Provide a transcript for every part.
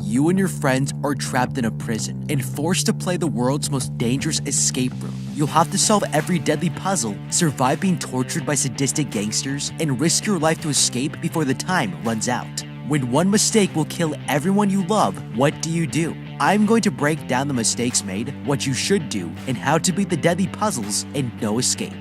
You and your friends are trapped in a prison and forced to play the world's most dangerous escape room. You'll have to solve every deadly puzzle, survive being tortured by sadistic gangsters, and risk your life to escape before the time runs out. When one mistake will kill everyone you love, what do? I'm going to break down the mistakes made, what you should do, and how to beat the deadly puzzles and no escape.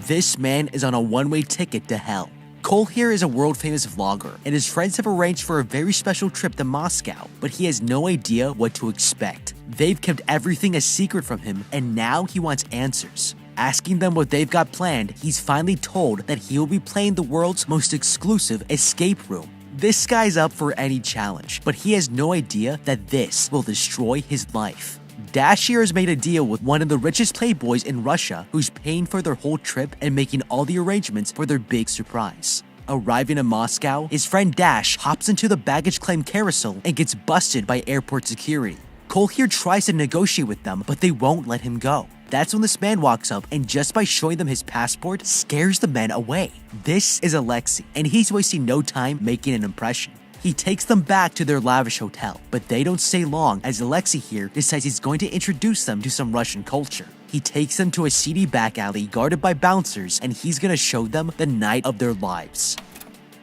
This man is on a one-way ticket to hell. Cole here is a world-famous vlogger, and his friends have arranged for a very special trip to Moscow, but he has no idea what to expect. They've kept everything a secret from him, and now he wants answers. Asking them what they've got planned, he's finally told that he will be playing the world's most exclusive escape room. This guy's up for any challenge, but he has no idea that this will destroy his life. Dash here has made a deal with one of the richest playboys in Russia who's paying for their whole trip and making all the arrangements for their big surprise. Arriving in Moscow, his friend Dash hops into the baggage claim carousel and gets busted by airport security. Cole here tries to negotiate with them, but they won't let him go. That's when this man walks up and just by showing them his passport, scares the men away. This is Alexei, and he's wasting no time making an impression. He takes them back to their lavish hotel, but they don't stay long as Alexei here decides he's going to introduce them to some Russian culture. He takes them to a seedy back alley guarded by bouncers, and he's gonna show them the night of their lives.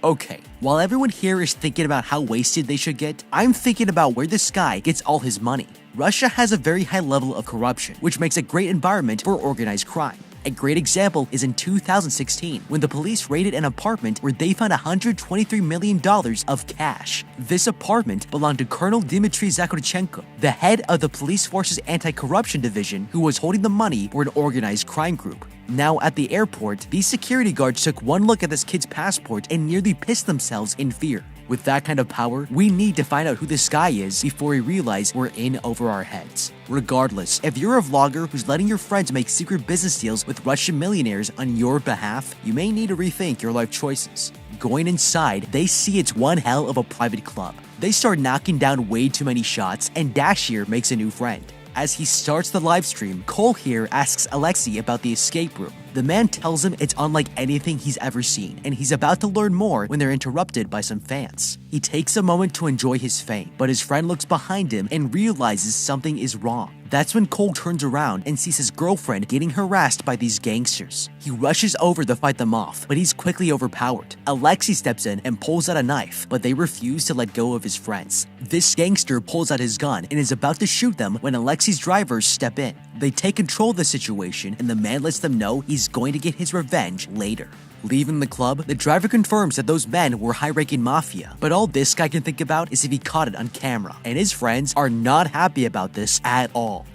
Okay, while everyone here is thinking about how wasted they should get, I'm thinking about where this guy gets all his money. Russia has a very high level of corruption, which makes a great environment for organized crime. A great example is in 2016, when the police raided an apartment where they found $123 million of cash. This apartment belonged to Colonel Dmitry Zakharchenko, the head of the police force's anti-corruption division, who was holding the money for an organized crime group. Now at the airport, these security guards took one look at this kid's passport and nearly pissed themselves in fear. With that kind of power, we need to find out who this guy is before we realize we're in over our heads. Regardless, if you're a vlogger who's letting your friends make secret business deals with Russian millionaires on your behalf, you may need to rethink your life choices. Going inside, they see it's one hell of a private club. They start knocking down way too many shots, and Dash here makes a new friend. As he starts the live stream, Cole here asks Alexei about the escape room. The man tells him it's unlike anything he's ever seen, and he's about to learn more when they're interrupted by some fans. He takes a moment to enjoy his fame, but his friend looks behind him and realizes something is wrong. That's when Cole turns around and sees his girlfriend getting harassed by these gangsters. He rushes over to fight them off, but he's quickly overpowered. Alexei steps in and pulls out a knife, but they refuse to let go of his friends. This gangster pulls out his gun and is about to shoot them when Alexei's drivers step in. They take control of the situation, and the man lets them know he's going to get his revenge later. Leaving the club, the driver confirms that those men were high-ranking mafia, but all this guy can think about is if he caught it on camera, and his friends are not happy about this at all.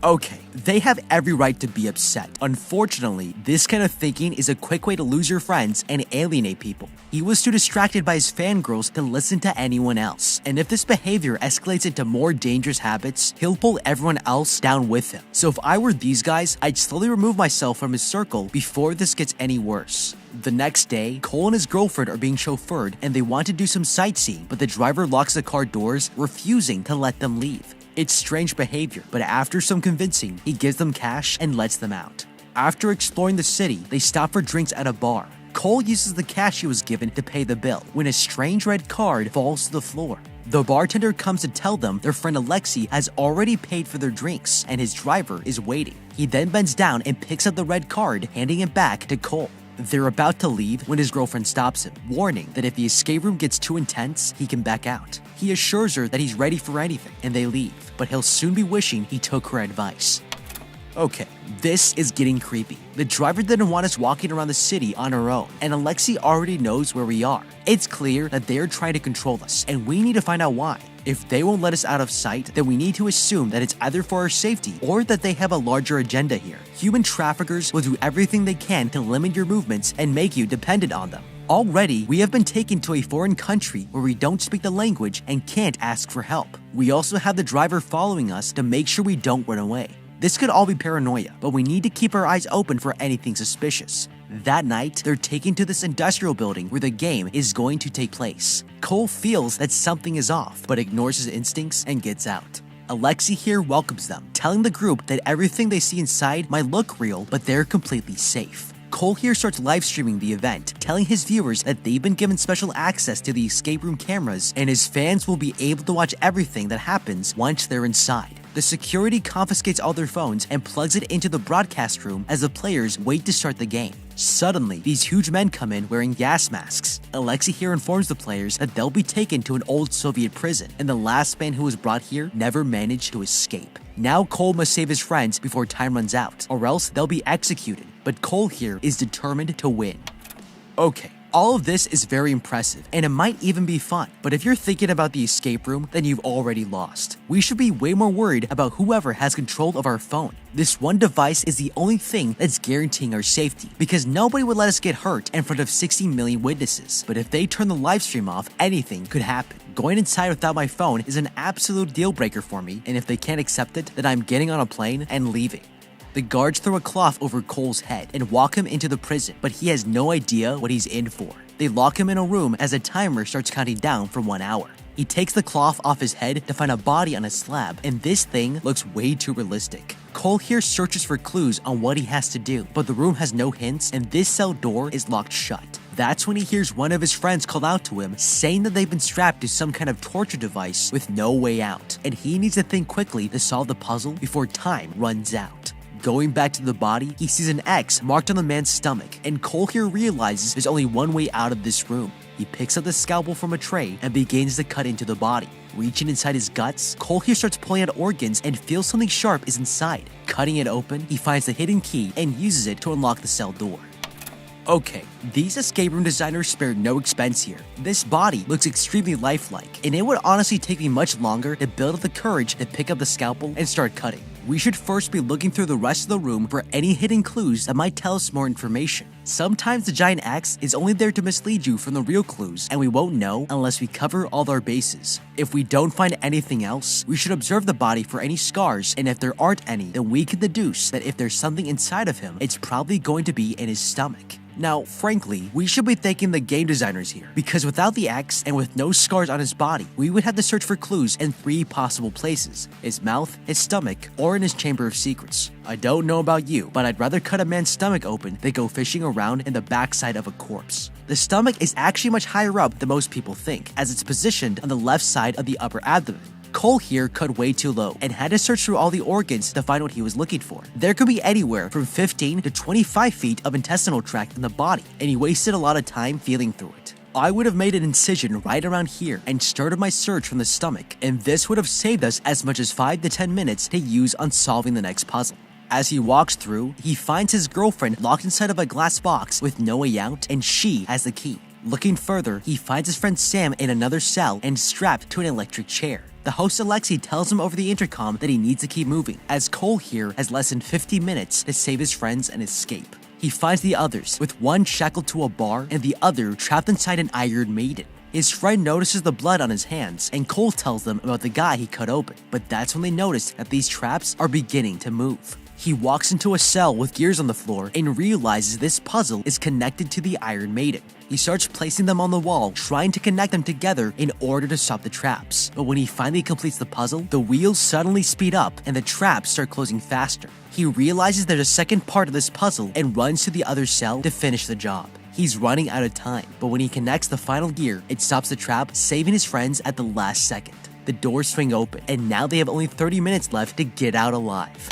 Okay, they have every right to be upset. Unfortunately, this kind of thinking is a quick way to lose your friends and alienate people. He was too distracted by his fangirls to listen to anyone else, and if this behavior escalates into more dangerous habits, he'll pull everyone else down with him. So if I were these guys, I'd slowly remove myself from his circle before this gets any worse. The next day, Cole and his girlfriend are being chauffeured and they want to do some sightseeing, but the driver locks the car doors, refusing to let them leave. It's strange behavior, but after some convincing, he gives them cash and lets them out. After exploring the city, they stop for drinks at a bar. Cole uses the cash he was given to pay the bill when a strange red card falls to the floor. The bartender comes to tell them their friend Alexei has already paid for their drinks and his driver is waiting. He then bends down and picks up the red card, handing it back to Cole. They're about to leave when his girlfriend stops him, warning that if the escape room gets too intense, he can back out. He assures her that he's ready for anything, and they leave, but he'll soon be wishing he took her advice. Okay, this is getting creepy. The driver didn't want us walking around the city on our own, and Alexei already knows where we are. It's clear that they're trying to control us, and we need to find out why. If they won't let us out of sight, then we need to assume that it's either for our safety or that they have a larger agenda here. Human traffickers will do everything they can to limit your movements and make you dependent on them. Already, we have been taken to a foreign country where we don't speak the language and can't ask for help. We also have the driver following us to make sure we don't run away. This could all be paranoia, but we need to keep our eyes open for anything suspicious. That night, they're taken to this industrial building where the game is going to take place. Cole feels that something is off, but ignores his instincts and gets out. Alexei here welcomes them, telling the group that everything they see inside might look real, but they're completely safe. Cole here starts live streaming the event, telling his viewers that they've been given special access to the escape room cameras and his fans will be able to watch everything that happens once they're inside. The security confiscates all their phones and plugs it into the broadcast room as the players wait to start the game. Suddenly, these huge men come in wearing gas masks. Alexei here informs the players that they'll be taken to an old Soviet prison, and the last man who was brought here never managed to escape. Now Cole must save his friends before time runs out, or else they'll be executed. But Cole here is determined to win. Okay. All of this is very impressive, and it might even be fun, but if you're thinking about the escape room, then you've already lost. We should be way more worried about whoever has control of our phone. This one device is the only thing that's guaranteeing our safety, because nobody would let us get hurt in front of 60 million witnesses. But if they turn the live stream off, anything could happen. Going inside without my phone is an absolute deal breaker for me, and if they can't accept it, then I'm getting on a plane and leaving. The guards throw a cloth over Cole's head and walk him into the prison, but he has no idea what he's in for. They lock him in a room as a timer starts counting down from 1 hour. He takes the cloth off his head to find a body on a slab, and this thing looks way too realistic. Cole here searches for clues on what he has to do, but the room has no hints and this cell door is locked shut. That's when he hears one of his friends call out to him, saying that they've been strapped to some kind of torture device with no way out, and he needs to think quickly to solve the puzzle before time runs out. Going back to the body, he sees an X marked on the man's stomach, and Cole here realizes there's only one way out of this room. He picks up the scalpel from a tray and begins to cut into the body. Reaching inside his guts, Cole here starts pulling out organs and feels something sharp is inside. Cutting it open, he finds the hidden key and uses it to unlock the cell door. Okay, these escape room designers spared no expense here. This body looks extremely lifelike, and it would honestly take me much longer to build up the courage to pick up the scalpel and start cutting. We should first be looking through the rest of the room for any hidden clues that might tell us more information. Sometimes the giant X is only there to mislead you from the real clues, and we won't know unless we cover all our bases. If we don't find anything else, we should observe the body for any scars, and if there aren't any, then we can deduce that if there's something inside of him, it's probably going to be in his stomach. Now, frankly, we should be thanking the game designers here, because without the X and with no scars on his body, we would have to search for clues in 3 possible places: his mouth, his stomach, or in his chamber of secrets. I don't know about you, but I'd rather cut a man's stomach open than go fishing around in the backside of a corpse. The stomach is actually much higher up than most people think, as it's positioned on the left side of the upper abdomen. Cole here cut way too low and had to search through all the organs to find what he was looking for. There could be anywhere from 15 to 25 feet of intestinal tract in the body, and he wasted a lot of time feeling through it. I would have made an incision right around here and started my search from the stomach, and this would have saved us as much as 5 to 10 minutes to use on solving the next puzzle. As he walks through, he finds his girlfriend locked inside of a glass box with no way out, and she has the key. Looking further, he finds his friend Sam in another cell and strapped to an electric chair. The host Alexei tells him over the intercom that he needs to keep moving, as Cole here has less than 50 minutes to save his friends and escape. He finds the others, with one shackled to a bar and the other trapped inside an Iron Maiden. His friend notices the blood on his hands, and Cole tells them about the guy he cut open, but that's when they notice that these traps are beginning to move. He walks into a cell with gears on the floor and realizes this puzzle is connected to the Iron Maiden. He starts placing them on the wall, trying to connect them together in order to stop the traps. But when he finally completes the puzzle, the wheels suddenly speed up and the traps start closing faster. He realizes there's a second part of this puzzle and runs to the other cell to finish the job. He's running out of time, but when he connects the final gear, it stops the trap, saving his friends at the last second. The doors swing open, and now they have only 30 minutes left to get out alive.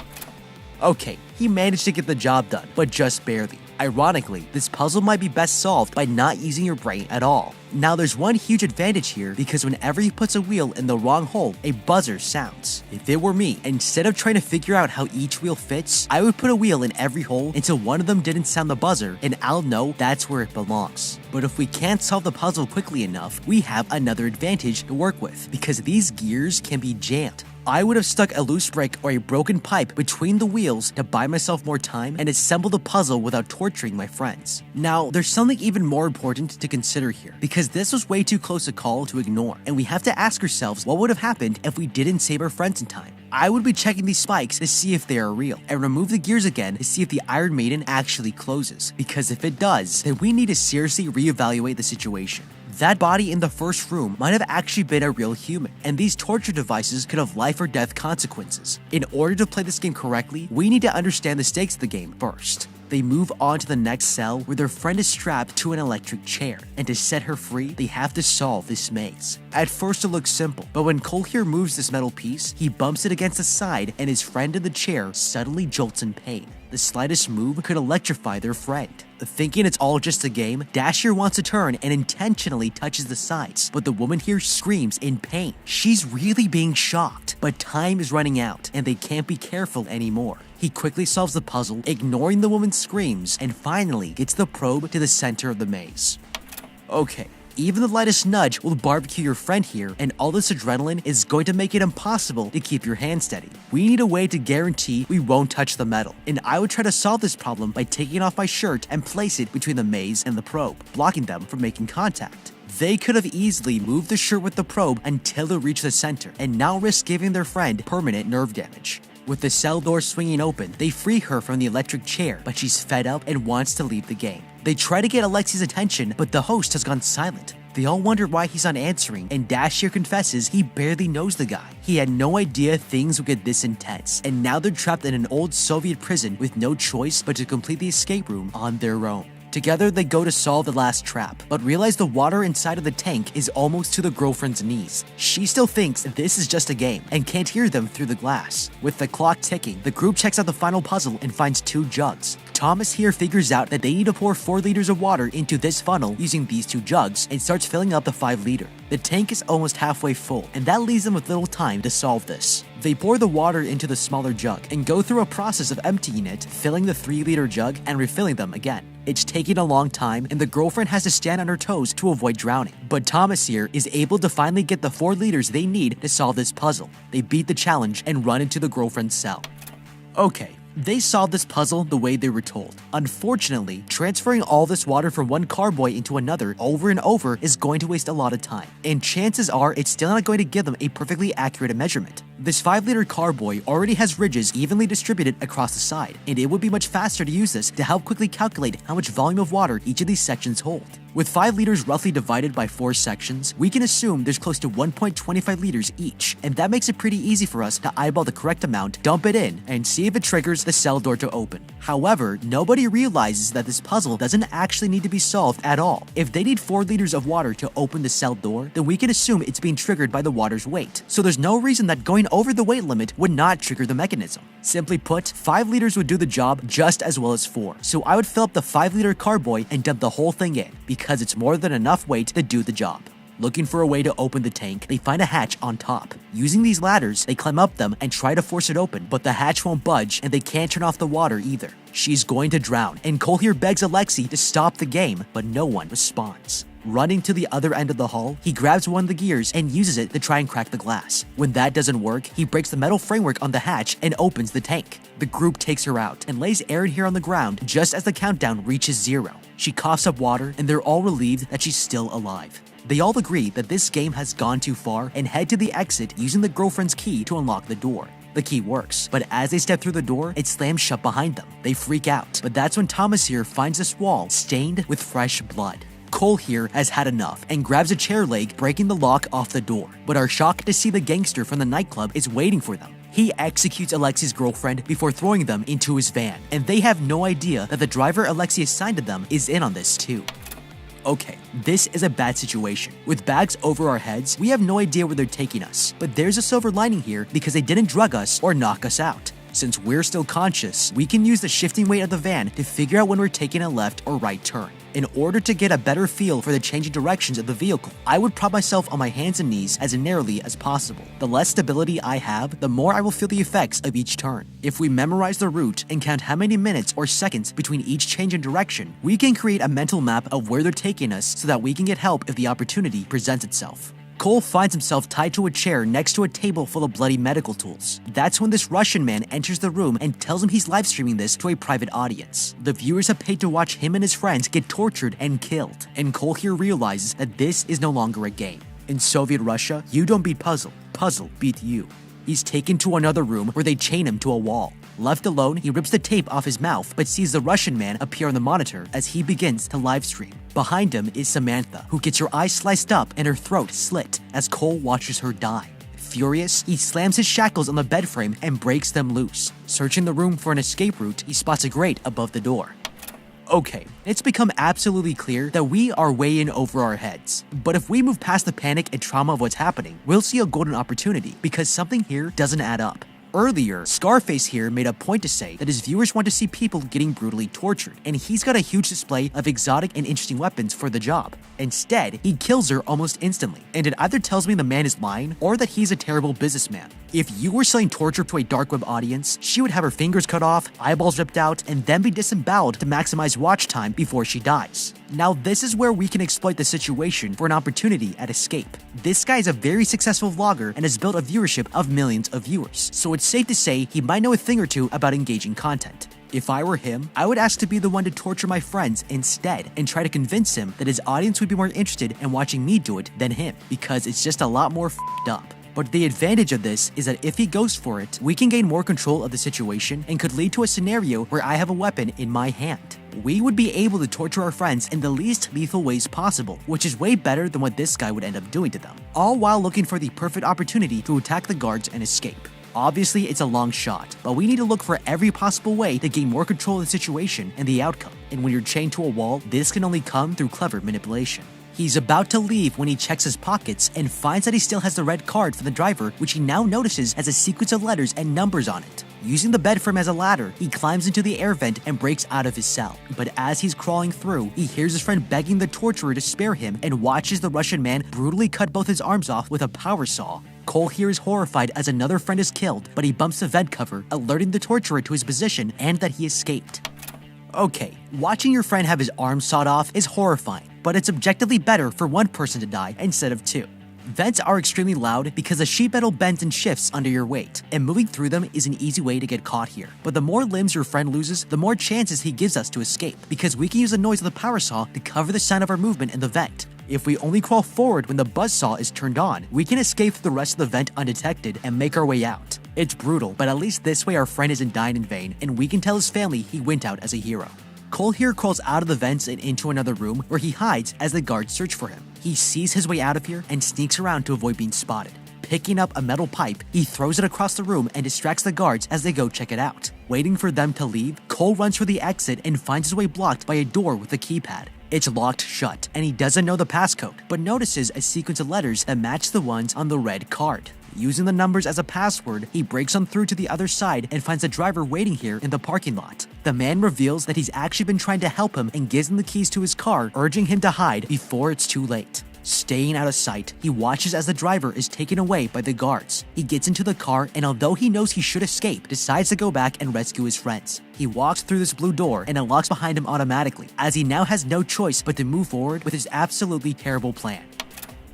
Okay, he managed to get the job done, but just barely. Ironically, this puzzle might be best solved by not using your brain at all. Now there's one huge advantage here, because whenever he puts a wheel in the wrong hole, a buzzer sounds. If it were me, instead of trying to figure out how each wheel fits, I would put a wheel in every hole until one of them didn't sound the buzzer, and I'll know that's where it belongs. But if we can't solve the puzzle quickly enough, we have another advantage to work with, because these gears can be jammed. I would have stuck a loose brick or a broken pipe between the wheels to buy myself more time and assemble the puzzle without torturing my friends. Now, there's something even more important to consider here, because this was way too close a call to ignore, and we have to ask ourselves what would have happened if we didn't save our friends in time. I would be checking these spikes to see if they are real, and remove the gears again to see if the Iron Maiden actually closes, because if it does, then we need to seriously reevaluate the situation. That body in the first room might have actually been a real human, and these torture devices could have life or death consequences. In order to play this game correctly, we need to understand the stakes of the game first. They move on to the next cell where their friend is strapped to an electric chair, and to set her free, they have to solve this maze. At first it looks simple, but when Cole here moves this metal piece, he bumps it against the side and his friend in the chair suddenly jolts in pain. The slightest move could electrify their friend. Thinking it's all just a game, Dashier wants to turn and intentionally touches the sides, but the woman here screams in pain. She's really being shocked, but time is running out and they can't be careful anymore. He quickly solves the puzzle, ignoring the woman's screams, and finally gets the probe to the center of the maze. Okay. Even the lightest nudge will barbecue your friend here, and all this adrenaline is going to make it impossible to keep your hand steady. We need a way to guarantee we won't touch the metal, and I would try to solve this problem by taking off my shirt and place it between the maze and the probe, blocking them from making contact. They could have easily moved the shirt with the probe until it reached the center, and now risk giving their friend permanent nerve damage. With the cell door swinging open, they free her from the electric chair, but she's fed up and wants to leave the game. They try to get Alexi's attention, but the host has gone silent. They all wonder why he's not answering, and Dashier confesses he barely knows the guy. He had no idea things would get this intense, and now they're trapped in an old Soviet prison with no choice but to complete the escape room on their own. Together, they go to solve the last trap, but realize the water inside of the tank is almost to the girlfriend's knees. She still thinks this is just a game and can't hear them through the glass. With the clock ticking, the group checks out the final puzzle and finds 2 jugs. Thomas here figures out that they need to pour 4 liters of water into this funnel using these 2 jugs and starts filling up the 5 liter. The tank is almost halfway full, and that leaves them with little time to solve this. They pour the water into the smaller jug and go through a process of emptying it, filling the 3-liter jug, and refilling them again. It's taking a long time, and the girlfriend has to stand on her toes to avoid drowning. But Thomas here is able to finally get the 4 liters they need to solve this puzzle. They beat the challenge and run into the girlfriend's cell. Okay. They solved this puzzle the way they were told. Unfortunately, transferring all this water from one carboy into another over and over is going to waste a lot of time, and chances are it's still not going to give them a perfectly accurate measurement. This 5-liter carboy already has ridges evenly distributed across the side, and it would be much faster to use this to help quickly calculate how much volume of water each of these sections hold. With 5 liters roughly divided by 4 sections, we can assume there's close to 1.25 liters each, and that makes it pretty easy for us to eyeball the correct amount, dump it in, and see if it triggers the cell door to open. However, nobody realizes that this puzzle doesn't actually need to be solved at all. If they need 4 liters of water to open the cell door, then we can assume it's being triggered by the water's weight. So there's no reason that going over the weight limit would not trigger the mechanism. Simply put, 5 liters would do the job just as well as 4. So I would fill up the 5-liter carboy and dump the whole thing in, because it's more than enough weight to do the job. Looking for a way to open the tank, they find a hatch on top. Using these ladders, they climb up them and try to force it open, but the hatch won't budge and they can't turn off the water either. She's going to drown, and Cole here begs Alexei to stop the game, but no one responds. Running to the other end of the hall, he grabs one of the gears and uses it to try and crack the glass. When that doesn't work, he breaks the metal framework on the hatch and opens the tank. The group takes her out and lays Erin here on the ground just as the countdown reaches 0. She coughs up water, and they're all relieved that she's still alive. They all agree that this game has gone too far and head to the exit using the girlfriend's key to unlock the door. The key works, but as they step through the door, it slams shut behind them. They freak out, but that's when Thomas here finds this wall stained with fresh blood. Cole here has had enough and grabs a chair leg, breaking the lock off the door, but are shocked to see the gangster from the nightclub is waiting for them. He executes Alexei's girlfriend before throwing them into his van, and they have no idea that the driver Alexei assigned to them is in on this too. Okay, this is a bad situation. With bags over our heads, we have no idea where they're taking us, but there's a silver lining here because they didn't drug us or knock us out. Since we're still conscious, we can use the shifting weight of the van to figure out when we're taking a left or right turn. In order to get a better feel for the changing directions of the vehicle, I would prop myself on my hands and knees as narrowly as possible. The less stability I have, the more I will feel the effects of each turn. If we memorize the route and count how many minutes or seconds between each change in direction, we can create a mental map of where they're taking us so that we can get help if the opportunity presents itself. Cole finds himself tied to a chair next to a table full of bloody medical tools. That's when this Russian man enters the room and tells him he's live streaming this to a private audience. The viewers have paid to watch him and his friends get tortured and killed, and Cole here realizes that this is no longer a game. In Soviet Russia, you don't beat puzzle, puzzle beat you. He's taken to another room where they chain him to a wall. Left alone, he rips the tape off his mouth but sees the Russian man appear on the monitor as he begins to live stream. Behind him is Samantha, who gets her eyes sliced up and her throat slit as Cole watches her die. Furious, he slams his shackles on the bed frame and breaks them loose. Searching the room for an escape route, he spots a grate above the door. Okay, it's become absolutely clear that we are way in over our heads. But if we move past the panic and trauma of what's happening, we'll see a golden opportunity because something here doesn't add up. Earlier, Scarface here made a point to say that his viewers want to see people getting brutally tortured, and he's got a huge display of exotic and interesting weapons for the job. Instead, he kills her almost instantly, and it either tells me the man is lying or that he's a terrible businessman. If you were selling torture to a dark web audience, she would have her fingers cut off, eyeballs ripped out, and then be disemboweled to maximize watch time before she dies. Now this is where we can exploit the situation for an opportunity at escape. This guy is a very successful vlogger and has built a viewership of millions of viewers, so it's safe to say he might know a thing or two about engaging content. If I were him, I would ask to be the one to torture my friends instead and try to convince him that his audience would be more interested in watching me do it than him, because it's just a lot more f***ed up. But the advantage of this is that if he goes for it, we can gain more control of the situation and could lead to a scenario where I have a weapon in my hand. We would be able to torture our friends in the least lethal ways possible, which is way better than what this guy would end up doing to them, all while looking for the perfect opportunity to attack the guards and escape. Obviously, it's a long shot, but we need to look for every possible way to gain more control of the situation and the outcome. And when you're chained to a wall, this can only come through clever manipulation. He's about to leave when he checks his pockets and finds that he still has the red card for the driver, which he now notices has a sequence of letters and numbers on it. Using the bed frame as a ladder, he climbs into the air vent and breaks out of his cell. But as he's crawling through, he hears his friend begging the torturer to spare him and watches the Russian man brutally cut both his arms off with a power saw. Cole here is horrified as another friend is killed, but he bumps the vent cover, alerting the torturer to his position and that he escaped. Okay, watching your friend have his arms sawed off is horrifying, but it's objectively better for one person to die instead of two. Vents are extremely loud because the sheet metal bends and shifts under your weight, and moving through them is an easy way to get caught here. But the more limbs your friend loses, the more chances he gives us to escape, because we can use the noise of the power saw to cover the sound of our movement in the vent. If we only crawl forward when the buzzsaw is turned on, we can escape through the rest of the vent undetected and make our way out. It's brutal, but at least this way our friend isn't dying in vain, and we can tell his family he went out as a hero. Cole here crawls out of the vents and into another room where he hides as the guards search for him. He sees his way out of here and sneaks around to avoid being spotted. Picking up a metal pipe, he throws it across the room and distracts the guards as they go check it out. Waiting for them to leave, Cole runs for the exit and finds his way blocked by a door with a keypad. It's locked shut, and he doesn't know the passcode, but notices a sequence of letters that match the ones on the red card. Using the numbers as a password, he breaks on through to the other side and finds a driver waiting here in the parking lot. The man reveals that he's actually been trying to help him and gives him the keys to his car, urging him to hide before it's too late. Staying out of sight, he watches as the driver is taken away by the guards. He gets into the car, and although he knows he should escape, decides to go back and rescue his friends. He walks through this blue door and it locks behind him automatically, as he now has no choice but to move forward with his absolutely terrible plan.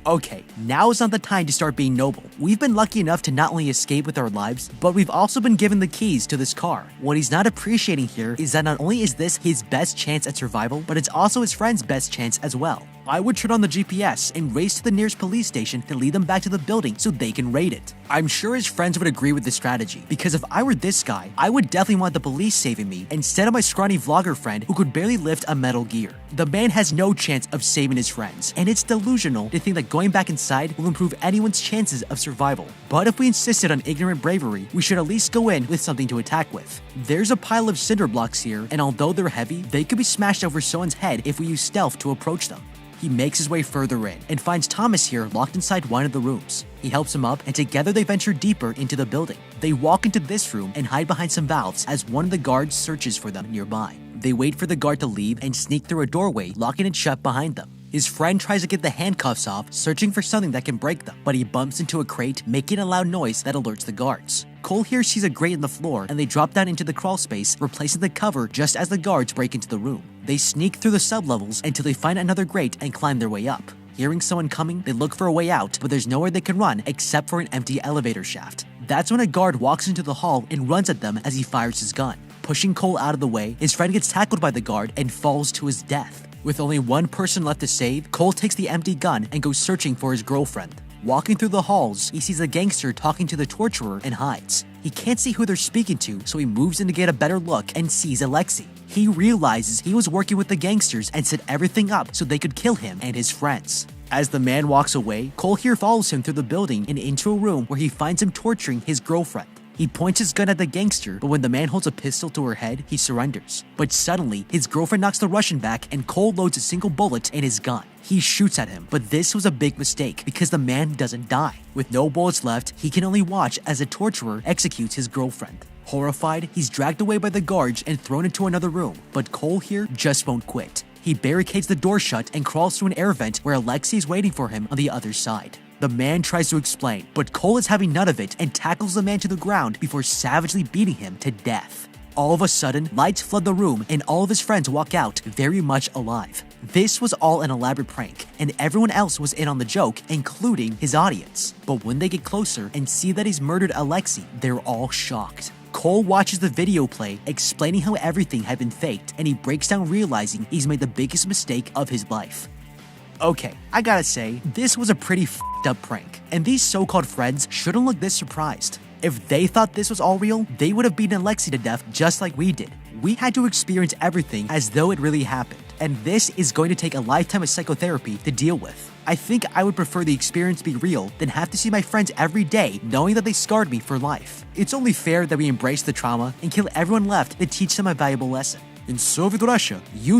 Okay, now is not the time to start being noble. We've been lucky enough to not only escape with our lives, but we've also been given the keys to this car. What he's not appreciating here is that not only is this his best chance at survival, but it's also his friend's best chance as well. I would turn on the GPS and race to the nearest police station to lead them back to the building so they can raid it. I'm sure his friends would agree with this strategy, because if I were this guy, I would definitely want the police saving me instead of my scrawny vlogger friend who could barely lift a metal gear. The man has no chance of saving his friends, and it's delusional to think that going back inside will improve anyone's chances of survival. But if we insisted on ignorant bravery, we should at least go in with something to attack with. There's a pile of cinder blocks here, and although they're heavy, they could be smashed over someone's head if we use stealth to approach them. He makes his way further in and finds Thomas here locked inside one of the rooms. He helps him up, and together they venture deeper into the building. They walk into this room and hide behind some valves as one of the guards searches for them nearby. They wait for the guard to leave and sneak through a doorway, locking it shut behind them. His friend tries to get the handcuffs off, searching for something that can break them, but he bumps into a crate, making a loud noise that alerts the guards. Cole here sees a grate in the floor, and they drop down into the crawl space, replacing the cover just as the guards break into the room. They sneak through the sublevels until they find another grate and climb their way up. Hearing someone coming, they look for a way out, but there's nowhere they can run except for an empty elevator shaft. That's when a guard walks into the hall and runs at them as he fires his gun. Pushing Cole out of the way, his friend gets tackled by the guard and falls to his death. With only one person left to save, Cole takes the empty gun and goes searching for his girlfriend. Walking through the halls, he sees a gangster talking to the torturer and hides. He can't see who they're speaking to, so he moves in to get a better look and sees Alexei. He realizes he was working with the gangsters and set everything up so they could kill him and his friends. As the man walks away, Cole here follows him through the building and into a room where he finds him torturing his girlfriend. He points his gun at the gangster, but when the man holds a pistol to her head, he surrenders. But suddenly, his girlfriend knocks the Russian back and Cole loads a single bullet in his gun. He shoots at him, but this was a big mistake because the man doesn't die. With no bullets left, he can only watch as a torturer executes his girlfriend. Horrified, he's dragged away by the guards and thrown into another room, but Cole here just won't quit. He barricades the door shut and crawls through an air vent where Alexei is waiting for him on the other side. The man tries to explain, but Cole is having none of it and tackles the man to the ground before savagely beating him to death. All of a sudden, lights flood the room and all of his friends walk out very much alive. This was all an elaborate prank, and everyone else was in on the joke, including his audience. But when they get closer and see that he's murdered Alexei, they're all shocked. Cole watches the video play, explaining how everything had been faked, and he breaks down realizing he's made the biggest mistake of his life. Okay, I gotta say, this was a pretty f***ed up prank, and these so-called friends shouldn't look this surprised. If they thought this was all real, they would have beaten Alexei to death just like we did. We had to experience everything as though it really happened, and this is going to take a lifetime of psychotherapy to deal with. I think I would prefer the experience be real than have to see my friends every day knowing that they scarred me for life. It's only fair that we embrace the trauma and kill everyone left to teach them a valuable lesson. In Soviet Russia, you